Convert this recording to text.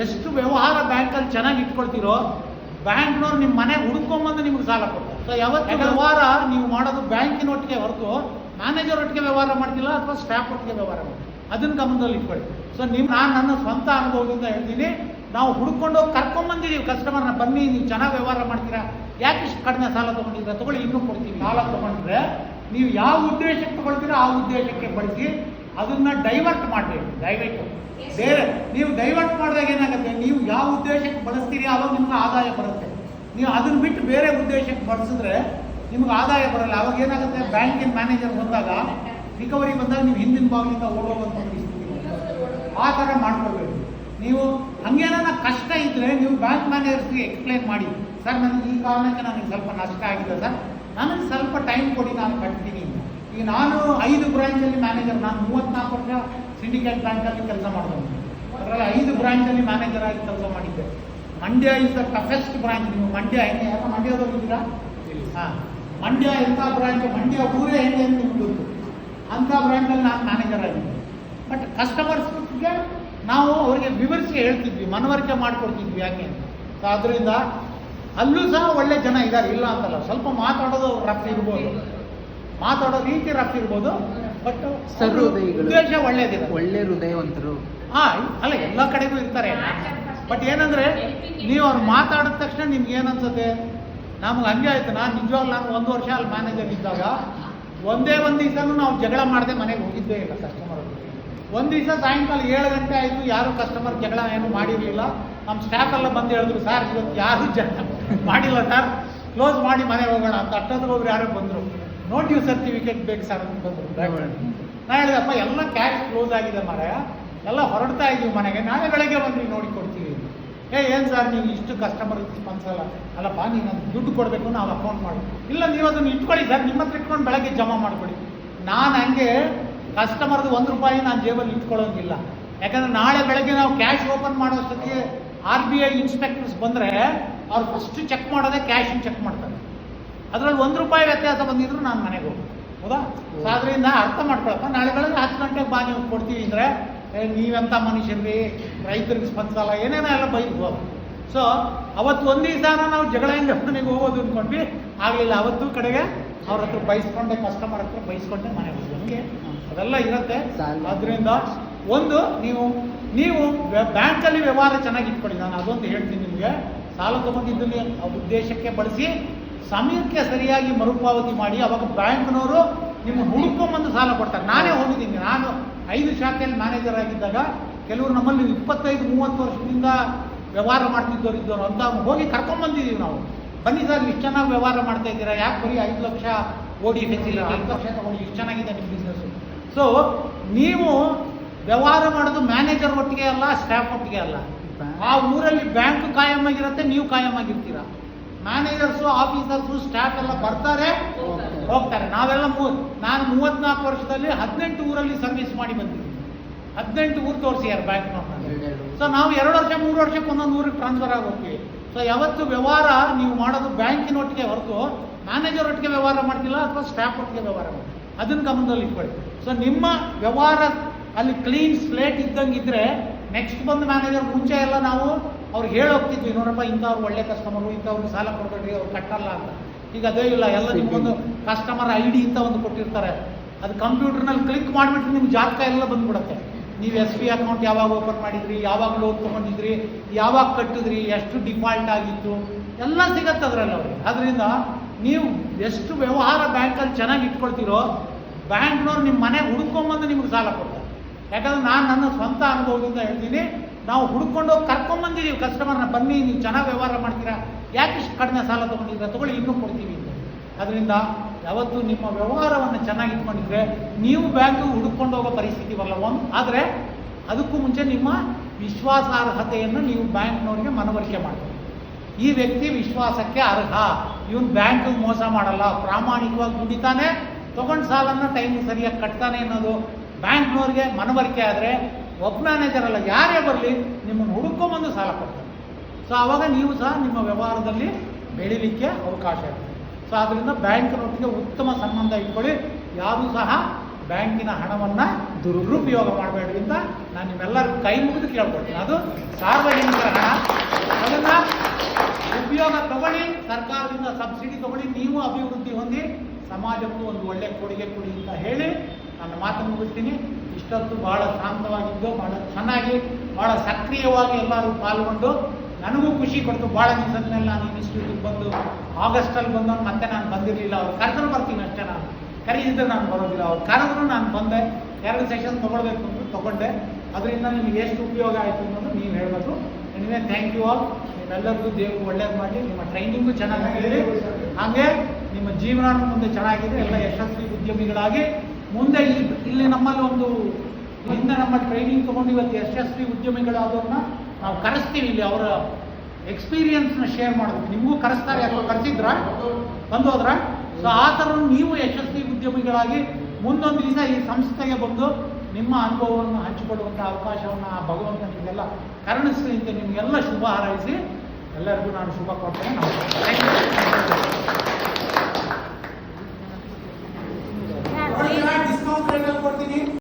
ಎಷ್ಟು ವ್ಯವಹಾರ ಬ್ಯಾಂಕಲ್ಲಿ ಚೆನ್ನಾಗಿ ಇಟ್ಕೊಳ್ತೀರೋ ಬ್ಯಾಂಕ್ನವ್ರು ನಿಮ್ಮ ಮನೆಗೆ ಹುಡ್ಕೊಂಬಂದು ನಿಮ್ಗೆ ಸಾಲ ಕೊಡ್ತಾರೆ. ಸೊ ಯಾವತ್ತು ವ್ಯವಹಾರ ನೀವು ಮಾಡೋದು ಬ್ಯಾಂಕಿನ ಒಟ್ಟಿಗೆ ಹೊರತು ಮ್ಯಾನೇಜರ್ ಒಟ್ಟಿಗೆ ವ್ಯವಹಾರ ಮಾಡ್ತಿಲ್ಲ ಅಥವಾ ಸ್ಟಾಫ್ ಒಟ್ಟಿಗೆ ವ್ಯವಹಾರ ಮಾಡಿ, ಅದನ್ನು ಗಮನದಲ್ಲಿ ಇಟ್ಕೊಳ್ಳಿ. ಸೊ ನಾನು ನನ್ನ ಸ್ವಂತ ಅನುಭವದಿಂದ ಹೇಳ್ತೀನಿ, ನಾವು ಹುಡ್ಕೊಂಡು ಹೋಗಿ ಕರ್ಕೊಂಬಂದಿದ್ದೀವಿ ಕಸ್ಟಮರ್ನ, ಬನ್ನಿ ನೀವು ಚೆನ್ನಾಗಿ ವ್ಯವಹಾರ ಮಾಡ್ತೀರಾ, ಯಾಕೆ ಇಷ್ಟು ಕಡಿಮೆ ಸಾಲ ತೊಗೊಂಡಿದ್ದೀರಾ, ತೊಗೊಳ್ಳಿ ಇನ್ನೂ ಕೊಡ್ತೀವಿ. ಸಾಲ ತೊಗೊಂಡ್ರೆ ನೀವು ಯಾವ ಉದ್ದೇಶಕ್ಕೆ ತೊಗೊಳ್ತೀರಾ ಆ ಉದ್ದೇಶಕ್ಕೆ ಬಳಸಿ, ಅದನ್ನು ಡೈವರ್ಟ್ ಮಾಡಬೇಡಿ. ದಯವಿಟ್ಟು ಬೇರೆ ನೀವು ಡೈವರ್ಟ್ ಮಾಡಿದಾಗ ಏನಾಗುತ್ತೆ, ನೀವು ಯಾವ ಉದ್ದೇಶಕ್ಕೆ ಬಳಸ್ತೀರಿ ಅವಾಗ ನಿಮ್ಗೆ ಆದಾಯ ಬರುತ್ತೆ. ನೀವು ಅದನ್ನು ಬಿಟ್ಟು ಬೇರೆ ಉದ್ದೇಶಕ್ಕೆ ಬಳಸಿದ್ರೆ ನಿಮ್ಗೆ ಆದಾಯ ಬರಲ್ಲ. ಅವಾಗ ಏನಾಗುತ್ತೆ, ಬ್ಯಾಂಕಿನ ಮ್ಯಾನೇಜರ್ ಬಂದಾಗ ರಿಕವರಿ ಬಂದಾಗ ನೀವು ಹಿಂದಿನ ಭಾಗದಿಂದ ಓಡೋಗುವಂಥ ಪರಿಸ್ಥಿತಿ. ಆ ಥರ ಮಾಡ್ಕೊಳ್ಬೇಕು ನೀವು. ಹಂಗೇನ ಕಷ್ಟ ಇದ್ದರೆ ನೀವು ಬ್ಯಾಂಕ್ ಮ್ಯಾನೇಜರ್ಸ್ಗೆ ಎಕ್ಸ್ಪ್ಲೇನ್ ಮಾಡಿ, ಸರ್ ನನಗೆ ಈ ಕಾರಣಕ್ಕೆ ನನಗೆ ಸ್ವಲ್ಪ ನಷ್ಟ ಆಗಿದೆ ಸರ್, ನನಗೆ ಸ್ವಲ್ಪ ಟೈಮ್ ಕೊಡಿ, ನಾನು ಕಟ್ತೀನಿ. ಈಗ ನಾನು 5 ಬ್ರಾಂಚಲ್ಲಿ ಮ್ಯಾನೇಜರ್, ನಾನು 34 ವರ್ಷ ಸಿಂಡಿಕೇಟ್ ಬ್ಯಾಂಕಲ್ಲಿ ಕೆಲಸ ಮಾಡಿದವನು. ಅದರಲ್ಲಿ 5 ಬ್ರಾಂಚಲ್ಲಿ ಮ್ಯಾನೇಜರ್ ಆಗಿ ಕೆಲಸ ಮಾಡಿದ್ದೆ. Mandya is the toughest branch. ನೀವು ಮಂಡ್ಯ ಹೆಂಗೆ, ಯಾಕೆ ಮಂಡ್ಯದವ್ರು ಇದ್ದೀರಾ? ಹಾಂ, ಮಂಡ್ಯ ಎಂಥ ಬ್ರಾಂಚ್, ಮಂಡ್ಯ ಊರೇ ಹೆಂಗೆ ಅಂತ ನಿಮ್ಗೆ ಗೊತ್ತು. ಅಂಥ ಬ್ರಾಂಚಲ್ಲಿ ನಾನು ಮ್ಯಾನೇಜರ್ ಆಗಿದ್ದೆ. ಬಟ್ ಕಸ್ಟಮರ್ಸ್ಗೆ ನಾವು ಅವರಿಗೆ ವಿವರಿಸಿ ಹೇಳ್ತಿದ್ವಿ, ಮನವರಿಕೆ ಮಾಡಿಕೊಡ್ತಿದ್ವಿ ಯಾಕೆ ಅಂತ. ಸೊ ಅದರಿಂದ ಅಲ್ಲೂ ಸಹ ಒಳ್ಳೆ ಜನ ಇದ್ದಾರೆ, ಇಲ್ಲ ಅಂತಲ್ಲ. ಸ್ವಲ್ಪ ಮಾತಾಡೋದು ರಫ್ ಇರ್ಬೋದು, ಮಾತಾಡೋ ರೀತಿ ರಫ್ ಇರ್ಬೋದು, ಬಟ್ ಉದ್ದೇಶ ಒಳ್ಳೇದಿದೆ, ಒಳ್ಳೆ ಹೃದಯವಂತರು. ಅಲ್ಲ, ಎಲ್ಲ ಕಡೆಗೂ ಇರ್ತಾರೆ. ಬಟ್ ಏನಂದ್ರೆ ನೀವು ಅವ್ರು ಮಾತಾಡಿದ ತಕ್ಷಣ ನಿಮ್ಗೆ ಏನನ್ಸುತ್ತೆ, ನಮ್ಗೆ ಹಂಗೆ ಆಯ್ತು. ನಾನು ನಿಜವಾಗ್ಲೂ ನಾನು 1 ವರ್ಷ ಅಲ್ಲಿ ಮ್ಯಾನೇಜರ್ ಇದ್ದಾಗ ಒಂದೇ ಒಂದು ದಿವಸನೂ ನಾವು ಜಗಳ ಮಾಡದೆ ಮನೆಗೆ ಹೋಗಿದ್ದೇ ಇಲ್ಲ ಕಸ್ಟಮರ್. ಒಂದು ದಿವಸ ಸಾಯಂಕಾಲ 7 ಗಂಟೆ ಆಯಿತು, ಯಾರು ಕಸ್ಟಮರ್ ಜಗಳ ಏನು ಮಾಡಿರಲಿಲ್ಲ. ನಮ್ಮ ಸ್ಟಾಫ್ ಎಲ್ಲ ಬಂದು ಹೇಳಿದ್ರು, ಸರ್ ಇವತ್ತು ಯಾರು ಜಗಳ ಮಾಡಿಲ್ಲ ಸರ್, ಕ್ಲೋಸ್ ಮಾಡಿ ಮನೆಗೆ ಹೋಗೋಣ ಅಂತ. ಅಷ್ಟೊತ್ತಿಗೆ ಯಾರು ಬಂದರು, ನೋ ಡ್ಯೂ ಸರ್ಟಿಫಿಕೇಟ್ ಬೇಕು ಸರ್ ಅಂತ ಬಂದರು. ನಾನು ಹೇಳಿದಪ್ಪ ಎಲ್ಲ ಕ್ಯಾಶ್ ಕ್ಲೋಸ್ ಆಗಿದೆ ಮಾರಾಯ, ಎಲ್ಲ ಹೊರಡ್ತಾ ಇದ್ದೀವಿ ಮನೆಗೆ, ನಾಳೆ ಬೆಳಗ್ಗೆ ಬಂದು ನೋಡಿ ಕೊಡ್ತೀವಿ. ಏನು ಸರ್ ನೀವು ಇಷ್ಟು ಕಸ್ಟಮರ್ ಸ್ಪಂದಿಸಲ್ಲ? ಅಲ್ಲಪ್ಪ ನೀವು ನನಗೆ ದುಡ್ಡು ಕೊಡಬೇಕು, ನಾವು ಅಕೌಂಟ್ ಮಾಡಿ. ಇಲ್ಲ ನೀವು ಅದನ್ನು ಇಟ್ಕೊಳ್ಳಿ ಸರ್, ನಿಮ್ಮ ಹತ್ರ ಇಟ್ಕೊಂಡು ಬೆಳಗ್ಗೆ ಜಮಾ ಮಾಡಿಕೊಡಿ. ನಾನು ಹಂಗೆ ಕಸ್ಟಮರ್ದು 1 ರೂಪಾಯಿ ನಾನು ಜೇಬಲ್ಲಿ ಇಟ್ಕೊಳ್ಳೋಂಗಿಲ್ಲ. ಯಾಕಂದರೆ ನಾಳೆ ಬೆಳಗ್ಗೆ ನಾವು ಕ್ಯಾಶ್ ಓಪನ್ ಮಾಡೋಷ್ಟೊತ್ತಿಗೆ RBI ಇನ್ಸ್ಪೆಕ್ಟರ್ಸ್ ಬಂದರೆ ಅವ್ರು ಫಸ್ಟ್ ಚೆಕ್ ಮಾಡೋದೇ ಕ್ಯಾಶನ್ನು ಚೆಕ್ ಮಾಡ್ತಾರೆ. ಅದರಲ್ಲಿ 1 ರೂಪಾಯಿ ವ್ಯತ್ಯಾಸ ಬಂದಿದ್ರು ನಾನು ಮನೆಗೆ ಹೋಗಿ, ಹೌದಾ? ಸೊ ಅದರಿಂದ ಅರ್ಥ ಮಾಡ್ಕೊಳಪ್ಪ, ನಾಳೆ ಬೆಳಗ್ಗೆ 10 ಗಂಟೆಗೆ ಬಾ ನೀವು ಕೊಡ್ತೀವಿ ಅಂದರೆ ನೀವೆಂಥ ಮನುಷ್ಯರಿ, ರೈತರಿಗೆ ಸ್ಪಂದಿಸಲ್ಲ, ಏನೇನೋ ಎಲ್ಲ ಬೈಬೋದು. ಸೊ ಅವತ್ತು ಒಂದು ದಿವಸ ನಾವು ಜಗಳದಿಂದ ಮನೆಗೆ ಹೋಗೋದು ಅಂದ್ಕೊಂಡ್ವಿ, ಆಗಲಿಲ್ಲ. ಅವತ್ತು ಕಡೆಗೆ ಅವ್ರ ಹತ್ರ ಬೈಸ್ಕೊಂಡೆ, ಕಸ್ಟಮರ್ ಹತ್ರ ಬೈಸ್ಕೊಂಡೆ ಮನೆಗೆ ಹೋಗೋದು. ನಮಗೆ ಅದೆಲ್ಲ ಇರುತ್ತೆ. ಅದರಿಂದ ಒಂದು ನೀವು ಬ್ಯಾಂಕಲ್ಲಿ ವ್ಯವಹಾರ ಚೆನ್ನಾಗಿ ಇಟ್ಕೊಳ್ಳಿ. ನಾನು ಅದೊಂದು ಹೇಳ್ತೀನಿ ನಿಮಗೆ, ಸಾಲ ತೊಗೊಂಡಿದ್ದನ್ನು ಆ ಉದ್ದೇಶಕ್ಕೆ ಬಳಸಿ ಸಮಯಕ್ಕೆ ಸರಿಯಾಗಿ ಮರುಪಾವತಿ ಮಾಡಿ, ಅವಾಗ ಬ್ಯಾಂಕ್ನವರು ನಿಮ್ಮ ಹುಡುಕೊಂಬಂದು ಸಾಲ ಕೊಡ್ತಾರೆ. ನಾನೇ ಹೋಗಿದ್ದೀನಿ, ನಾನು 5 ಶಾಖೆಯಲ್ಲಿ ಮ್ಯಾನೇಜರ್ ಆಗಿದ್ದಾಗ ಕೆಲವರು ನಮ್ಮಲ್ಲಿ 25-30 ವರ್ಷದಿಂದ ವ್ಯವಹಾರ ಮಾಡ್ತಿದ್ದವರು ಇದ್ದವರು ಅಂತ ಹೋಗಿ ಕರ್ಕೊಂಬಂದಿದ್ದೀವಿ ನಾವು. ಬನ್ನಿ ಸರ್ ಇಷ್ಟು ಚೆನ್ನಾಗಿ ವ್ಯವಹಾರ ಮಾಡ್ತಾ ಇದ್ದೀರಾ, ಯಾಕೆ ಬರೀ 5 ಲಕ್ಷ ಓಡಿ ಫೆಸಿಲಿಟಿ, 5 ಲಕ್ಷ ತಗೊಂಡು ಇಷ್ಟು ಚೆನ್ನಾಗಿದೆ ನಿಮ್ಮ ಬಿಸ್ನೆಸ್ಸು. ಸೊ ನೀವು ವ್ಯವಹಾರ ಮಾಡೋದು ಮ್ಯಾನೇಜರ್ ಒಟ್ಟಿಗೆ ಅಲ್ಲ, ಸ್ಟಾಫ್ ಒಟ್ಟಿಗೆ ಅಲ್ಲ. ಆ ಊರಲ್ಲಿ ಬ್ಯಾಂಕ್ ಕಾಯಮಾಗಿರುತ್ತೆ, ನೀವು ಕಾಯಮಾಗಿರ್ತೀರ. ಮ್ಯಾನೇಜರ್ಸು, ಆಫೀಸರ್ಸು, ಸ್ಟಾಫ್ ಎಲ್ಲ ಬರ್ತಾರೆ ಹೋಗ್ತಾರೆ. ನಾವೆಲ್ಲ ನಾನು 34 ವರ್ಷದಲ್ಲಿ 18 ಊರಲ್ಲಿ ಸರ್ವಿಸ್ ಮಾಡಿ ಬಂದಿದ್ದೀನಿ. 18 ಊರು ತೋರಿಸಿದ್ದಾರೆ ಬ್ಯಾಂಕ್ನವ್ರನ್ನ. ಸೊ ನಾವು 2 ವರ್ಷ 3 ವರ್ಷಕ್ಕೆ ಒಂದೊಂದು ಊರಿಗೆ ಟ್ರಾನ್ಸ್ಫರ್ ಆಗಿ ಹೋಗ್ತೀವಿ. ಸೊ ಯಾವತ್ತು ವ್ಯವಹಾರ ನೀವು ಮಾಡೋದು ಬ್ಯಾಂಕಿನ ಒಟ್ಟಿಗೆ ಹೊರತು ಮ್ಯಾನೇಜರ್ ಒಟ್ಟಿಗೆ ವ್ಯವಹಾರ ಮಾಡ್ತಿಲ್ಲ ಅಥವಾ ಸ್ಟಾಫ್ ಒಟ್ಟಿಗೆ ವ್ಯವಹಾರ ಮಾಡಿ, ಅದನ್ನು ಗಮನದಲ್ಲಿ ಇಟ್ಕೊಳ್ಳಿ. ಸೊ ನಿಮ್ಮ ವ್ಯವಹಾರ ಅಲ್ಲಿ ಕ್ಲೀನ್ ಸ್ಲೇಟ್ ಇದ್ದಂಗಿದ್ರೆ ನೆಕ್ಸ್ಟ್ ಬಂದು ಮ್ಯಾನೇಜರ್ ಮುಂಚೆ ಎಲ್ಲ ನಾವು ಅವ್ರಿಗೆ ಹೇಳೋಗ್ತಿದ್ವಿ, ನೋಡಪ್ಪ ಇಂಥವ್ರು ಒಳ್ಳೆ ಕಸ್ಟಮರು, ಇಂಥವ್ರಿಗೆ ಸಾಲ ಕೊಡಬೇಡ್ರಿ, ಅವ್ರು ಕಟ್ಟಲ್ಲ ಅಂತ. ಈಗ ಅದೇ ಇಲ್ಲ, ಎಲ್ಲ ನಿಮ್ಗೊಂದು ಕಸ್ಟಮರ್ ID ಅಂತ ಒಂದು ಕೊಟ್ಟಿರ್ತಾರೆ, ಅದು ಕಂಪ್ಯೂಟರ್ನಲ್ಲಿ ಕ್ಲಿಕ್ ಮಾಡಿಬಿಟ್ರೆ ನಿಮ್ಮ ಜಾತಕ ಎಲ್ಲ ಬಂದ್ಬಿಡುತ್ತೆ. ನೀವು SB ಅಕೌಂಟ್ ಯಾವಾಗ ಓಪನ್ ಮಾಡಿದ್ರಿ, ಯಾವಾಗ ಲೋನ್ ತೊಗೊಂಡಿದ್ರಿ, ಯಾವಾಗ ಕಟ್ಟಿದ್ರಿ, ಎಷ್ಟು ಡಿಫಾಲ್ಟ್ ಆಗಿತ್ತು, ಎಲ್ಲ ಸಿಗತ್ತೆ ಅದರಲ್ಲಿ ಅವ್ರಿಗೆ. ಅದರಿಂದ ನೀವು ಎಷ್ಟು ವ್ಯವಹಾರ ಬ್ಯಾಂಕಲ್ಲಿ ಚೆನ್ನಾಗಿ ಇಟ್ಕೊಳ್ತೀರೋ ಬ್ಯಾಂಕ್ನವ್ರು ನಿಮ್ಮ ಮನೆಗೆ ಹುಡ್ಕೊಂಬಂದು ನಿಮ್ಗೆ ಸಾಲ ಕೊಡ್ತಾರೆ. ಯಾಕಂದ್ರೆ ನಾನು ನನ್ನ ಸ್ವಂತ ಅನುಭವದಿಂದ ಹೇಳ್ತೀನಿ, ನಾವು ಹುಡ್ಕೊಂಡು ಹೋಗಿ ಕರ್ಕೊಂಬಂದಿದ್ದೀವಿ ಕಸ್ಟಮರ್ನ, ಬನ್ನಿ ನೀವು ಚೆನ್ನಾಗಿ ವ್ಯವಹಾರ ಮಾಡ್ತೀರಾ, ಯಾಕೆ ಇಷ್ಟು ಕಡಿಮೆ ಸಾಲ ತೊಗೊಂಡಿದ್ದೀರಾ, ತೊಗೊಳ್ಳಿ ಇನ್ನೂ ಕೊಡ್ತೀವಿ ಅಂತ. ಅದರಿಂದ ಯಾವತ್ತು ನಿಮ್ಮ ವ್ಯವಹಾರವನ್ನು ಚೆನ್ನಾಗಿ ಇಟ್ಕೊಂಡಿದ್ರೆ ನೀವು ಬ್ಯಾಂಕು ಹುಡುಕೊಂಡು ಹೋಗೋ ಪರಿಸ್ಥಿತಿ ಬರಲ್ಲ. ಆದರೆ ಅದಕ್ಕೂ ಮುಂಚೆ ನಿಮ್ಮ ವಿಶ್ವಾಸಾರ್ಹತೆಯನ್ನು ನೀವು ಬ್ಯಾಂಕ್ನವ್ರಿಗೆ ಮನವರಿಕೆ ಮಾಡ್ತೀವಿ. ಈ ವ್ಯಕ್ತಿ ವಿಶ್ವಾಸಕ್ಕೆ ಅರ್ಹ, ಇವನು ಬ್ಯಾಂಕಿಗೆ ಮೋಸ ಮಾಡಲ್ಲ, ಪ್ರಾಮಾಣಿಕವಾಗಿ ದುಡಿತಾನೆ, ತೊಗೊಂಡು ಸಾಲನ್ನು ಟೈಮ್ ಸರಿಯಾಗಿ ಕಟ್ತಾನೆ ಅನ್ನೋದು ಬ್ಯಾಂಕ್ನವ್ರಿಗೆ ಮನವರಿಕೆ ಆದರೆ ಒಬ್ಬ ಮ್ಯಾನೇಜರ್ ಅಲ್ಲ, ಯಾರೇ ಬರಲಿ ನಿಮ್ಮನ್ನು ಹುಡುಕೊಂಬಂದು ಸಾಲ ಕೊಡ್ತಾರೆ. ಸೊ ಆವಾಗ ನೀವು ಸಹ ನಿಮ್ಮ ವ್ಯವಹಾರದಲ್ಲಿ ಬೆಳೀಲಿಕ್ಕೆ ಅವಕಾಶ ಇರುತ್ತೆ. ಸೊ ಆದ್ದರಿಂದ ಬ್ಯಾಂಕ್ನೊಟ್ಟಿಗೆ ಉತ್ತಮ ಸಂಬಂಧ ಇಟ್ಕೊಳ್ಳಿ. ಯಾರೂ ಸಹ ಬ್ಯಾಂಕಿನ ಹಣವನ್ನು ದುರುಪಯೋಗ ಮಾಡಬೇಡ್ರಿ ಅಂತ ನಾನು ನಿಮ್ಮೆಲ್ಲರಿಗೂ ಕೈ ಮುಗಿದು ಕೇಳ್ಕೊಡ್ತೀನಿ. ಅದು ಸಾರ್ವಜನಿಕರ ಹಣ, ಅದನ್ನು ಉಪಯೋಗ ತಗೊಳ್ಳಿ, ಸರ್ಕಾರದಿಂದ ಸಬ್ಸಿಡಿ ತಗೊಳ್ಳಿ, ನೀವು ಅಭಿವೃದ್ಧಿ ಹೊಂದಿ ಸಮಾಜಕ್ಕೂ ಒಂದು ಒಳ್ಳೆಯ ಕೊಡುಗೆ ಕೊಡಿ ಅಂತ ಹೇಳಿ ನನ್ನ ಮಾತನ್ನು ಮುಗಿಸ್ತೀನಿ. ಇಷ್ಟೊತ್ತು ಭಾಳ ಶಾಂತವಾಗಿದ್ದು, ಭಾಳ ಚೆನ್ನಾಗಿ, ಭಾಳ ಸಕ್ರಿಯವಾಗಿ ಎಲ್ಲರೂ ಪಾಲ್ಗೊಂಡು ನನಗೂ ಖುಷಿ ಕೊಡ್ತು. ಭಾಳ ದಿವಸದ ಮೇಲೆ ನಾನು ಇನ್ಸ್ಟಿಟ್ಯೂಟಿಗೆ ಬಂದು ಆಗಸ್ಟಲ್ಲಿ ಬಂದವನು ಮತ್ತೆ ನಾನು ಬಂದಿರಲಿಲ್ಲ. ಅವ್ರು ಕರೆದ್ರು ಬರ್ತೀನಿ ಅಷ್ಟೇ, ನಾನು ಕರೀದಿದ್ದರೆ ನಾನು ಬರೋದಿಲ್ಲ. ಅವ್ರು ಕರೆದ್ರು ನಾನು ಬಂದೆ, 2 ಸೆಷನ್ ತೊಗೊಳ್ಬೇಕು ಅಂತ ತೊಗೊಂಡೆ. ಅದರಿಂದ ನಿಮಗೆ ಎಷ್ಟು ಉಪಯೋಗ ಆಯಿತು ಅನ್ನೋದು ನೀವು ಹೇಳಬೇಕು. ನಿಮಗೆ ಥ್ಯಾಂಕ್ ಯು ಆಲ್. ನಿಮ್ಮೆಲ್ಲರಿಗೂ ದೇವರು ಒಳ್ಳೇದು ಮಾಡಿ, ನಿಮ್ಮ ಟ್ರೈನಿಂಗು ಚೆನ್ನಾಗಿದೆ, ಹಾಗೆ ನಿಮ್ಮ ಜೀವನ ಮುಂದೆ ಚೆನ್ನಾಗಿದೆ. ಎಲ್ಲ ಯಶಸ್ವಿ ಉದ್ಯಮಿಗಳಾಗಿ ಮುಂದೆ ಇಲ್ಲಿ ನಮ್ಮಲ್ಲಿ ಒಂದು ಹಿಂದೆ ನಮ್ಮ ಟ್ರೈನಿಂಗ್ ತೊಗೊಂಡು ಇವತ್ತು ಯಶಸ್ವಿ ಉದ್ಯಮಿಗಳಾದವ್ರನ್ನ ನಾವು ಕರೆಸ್ತೀವಿ. ಇಲ್ಲಿ ಅವರ ಎಕ್ಸ್ಪೀರಿಯನ್ಸ್ನ ಶೇರ್ ಮಾಡೋದು ನಿಮಗೂ ಕರೆಸ್ತಾರೆ. ಅಥವಾ ಕರೆಸಿದ್ರಾ, ಬಂದು ಹೋದ್ರ? ಸೊ ಆ ಥರ ನೀವು ಯಶಸ್ವಿ ಉದ್ಯಮಿಗಳಾಗಿ ಮುಂದೊಂದು ದಿವಸ ಈ ಸಂಸ್ಥೆಗೆ ಬಂದು ನಿಮ್ಮ ಅನುಭವವನ್ನು ಹಂಚಿಕೊಳ್ಳುವಂಥ ಅವಕಾಶವನ್ನು ಆ ಭಗವಂತ ನಿಮಗೆಲ್ಲ ಕರುಣಿಸಲಿ ಅಂತ ನಿಮಗೆಲ್ಲ ಶುಭ ಹಾರೈಸಿ ಎಲ್ಲರಿಗೂ ನಾನು ಶುಭ ಕೊಡ್ತೇನೆ. ನಮಸ್ಕಾರ.